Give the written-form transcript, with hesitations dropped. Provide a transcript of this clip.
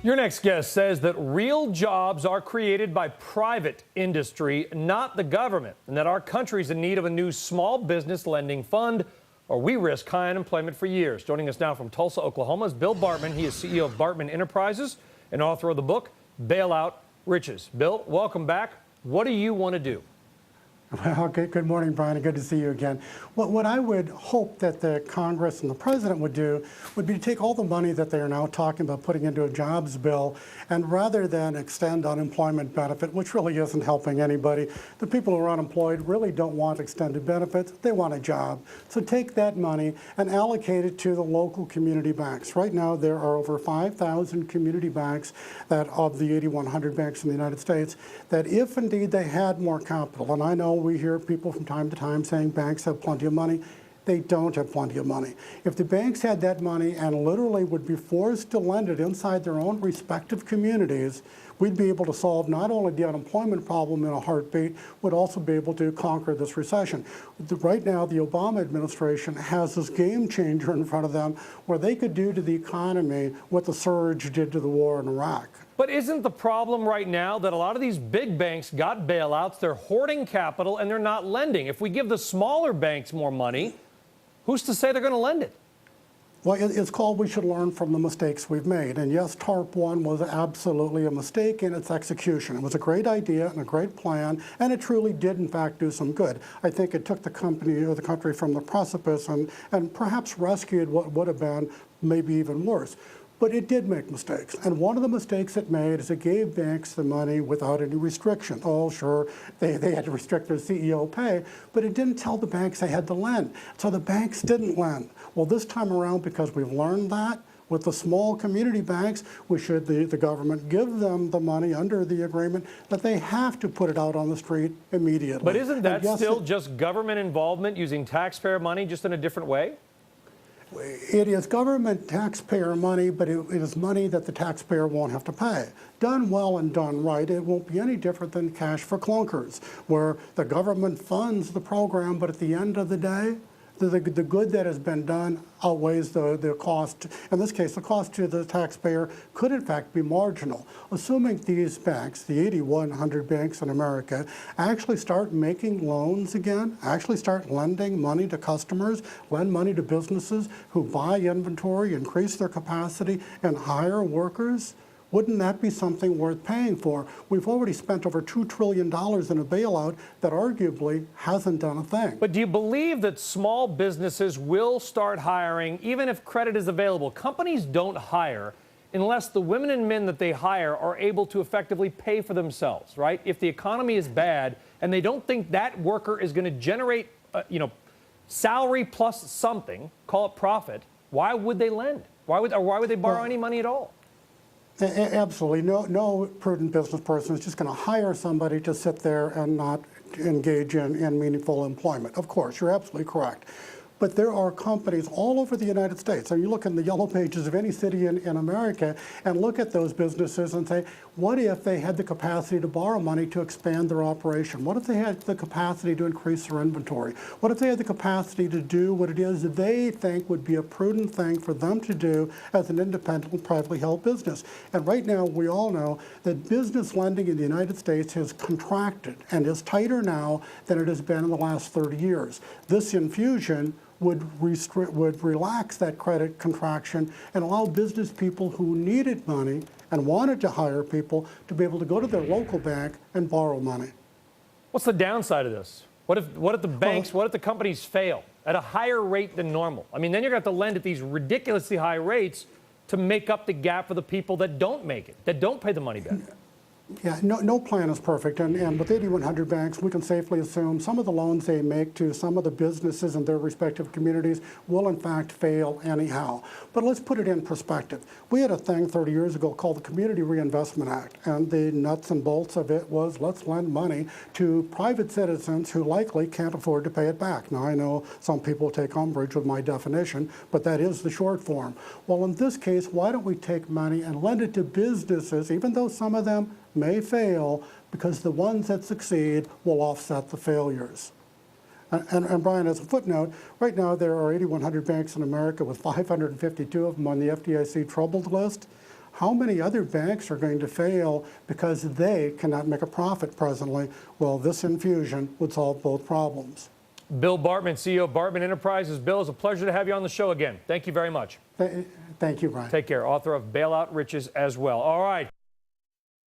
Your next guest says that real jobs are created by private industry, not the government, and that our country's in need of a new small business lending fund, or we risk high unemployment for years. Joining us now from Tulsa, Oklahoma is Bill Bartmann. He is CEO of Bartmann Enterprises and author of the book, Bailout Riches. Bill, welcome back. What do you want to do? Well, good morning, Brian, and good to see you again. What I would hope that the Congress and the President would do would be to take all the money that they are now talking about putting into a jobs bill, and rather than extend unemployment benefit, which really isn't helping anybody, the people who are unemployed really don't want extended benefits. They want a job. So take that money and allocate it to the local community banks. Right now, there are over 5,000 community banks that, of the 8,100 banks in the United States, that if indeed they had more capital, and I know we hear people from time to time saying banks have plenty of money. They don't have plenty of money. If the banks had that money and literally would be forced to lend it inside their own respective communities, we'd be able to solve not only the unemployment problem in a heartbeat, we'd also be able to conquer this recession. Right now, the Obama administration has this game changer in front of them where they could do to the economy what the surge did to the war in Iraq. But isn't the problem right now that a lot of these big banks got bailouts, they're hoarding capital, and they're not lending? If we give the smaller banks more money, who's to say they're going to lend it? Well, it's called We Should Learn from the Mistakes We've Made. And yes, TARP 1 was absolutely a mistake in its execution. It was a great idea and a great plan, and it truly did, in fact, do some good. I think it took the company or the country from the precipice and perhaps rescued what would have been maybe even worse. But it did make mistakes. And one of the mistakes it made is it gave banks the money without any restriction. Oh, sure, they had to restrict their CEO pay, but it didn't tell the banks they had to lend. So the banks didn't lend. Well, this time around, because we've learned that, with the small community banks, the government give them the money under the agreement that they have to put it out on the street immediately. But isn't that still just government involvement using taxpayer money just in a different way? It is government taxpayer money, but it is money that the taxpayer won't have to pay. Done well and done right, it won't be any different than cash for clunkers, where the government funds the program, but at the end of the day, the good that has been done outweighs the cost. In this case, the cost to the taxpayer could in fact be marginal. Assuming these banks, the 8,100 banks in America, actually start making loans again, actually start lending money to customers, lend money to businesses who buy inventory, increase their capacity, and hire workers, wouldn't that be something worth paying for? We've already spent over $2 trillion in a bailout that arguably hasn't done a thing. But do you believe that small businesses will start hiring even if credit is available? Companies don't hire unless the women and men that they hire are able to effectively pay for themselves, right? If the economy is bad and they don't think that worker is going to generate, salary plus something, call it profit, why would they lend? Why would they borrow any money at all? Absolutely. No prudent business person is just going to hire somebody to sit there and not engage in meaningful employment. Of course, you're absolutely correct. But there are companies all over the United States. And you look in the yellow pages of any city in America and look at those businesses and say, what if they had the capacity to borrow money to expand their operation? What if they had the capacity to increase their inventory? What if they had the capacity to do what it is that they think would be a prudent thing for them to do as an independent, privately held business? And right now, we all know that business lending in the United States has contracted and is tighter now than it has been in the last 30 years. This infusion would relax that credit contraction and allow business people who needed money and wanted to hire people to be able to go to their local bank and borrow money. What's the downside of this? What if the banks, what if the companies fail at a higher rate than normal? I mean, then you're going to have to lend at these ridiculously high rates to make up the gap for the people that don't make it, that don't pay the money back. Yeah, no plan is perfect, and with 8,100 banks, we can safely assume some of the loans they make to some of the businesses in their respective communities will in fact fail anyhow. But let's put it in perspective. We had a thing 30 years ago called the Community Reinvestment Act, and the nuts and bolts of it was let's lend money to private citizens who likely can't afford to pay it back. Now, I know some people take umbrage with my definition, but that is the short form. Well, in this case, why don't we take money and lend it to businesses, even though some of them may fail, because the ones that succeed will offset the failures. And Brian, as a footnote, right now there are 8,100 banks in America with 552 of them on the FDIC troubled list. How many other banks are going to fail because they cannot make a profit presently? Well, this infusion would solve both problems. Bill Bartmann, CEO of Bartmann Enterprises. Bill, it's a pleasure to have you on the show again. Thank you very much. Thank you, Brian. Take care. Author of Bailout Riches as well. All right.